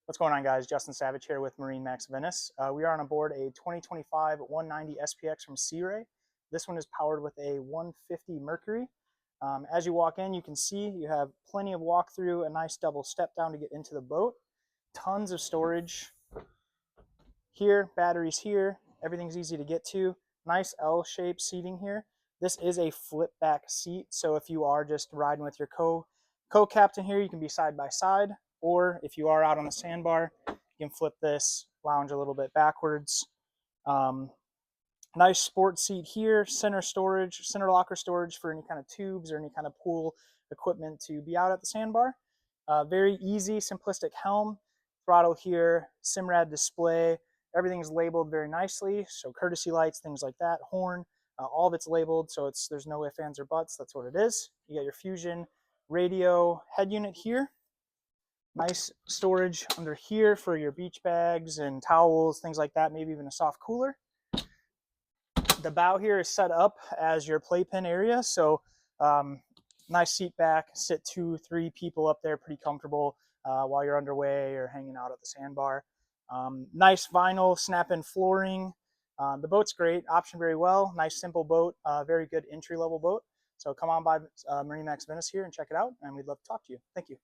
What's going on, guys? Justin Savage here with MarineMax Venice. We are on board a 2025 190 SPX from Sea Ray. This one is powered with a 150 Mercury. As you walk in, you can see you have plenty of walkthrough, a nice double step down to get into the boat, tons of storage here, batteries here, everything's easy to get to. Nice L-shaped seating here. This is a flip back seat, so if you are just riding with your co-captain here, you can be side by side. Or if you are out on the sandbar, you can flip this, lounge a little bit backwards. Nice sport seat here, center storage, center locker storage for any kind of tubes or any kind of pool equipment to be out at the sandbar. Very easy, simplistic helm, throttle here, Simrad display. Everything's labeled very nicely, so courtesy lights, things like that, horn, all of it's labeled, so there's no ifs, ands, or buts. That's what it is. You got your Fusion radio head unit here. Nice storage under here for your beach bags and towels, things like that, maybe even a soft cooler. The bow here is set up as your playpen area, so nice seat back, sit 2-3 people up there, pretty comfortable while you're underway or hanging out at the sandbar. Nice vinyl snap-in flooring. The boat's great, optioned very well. Nice simple boat, very good entry-level boat. So come on by MarineMax Venice here and check it out, and we'd love to talk to you. Thank you.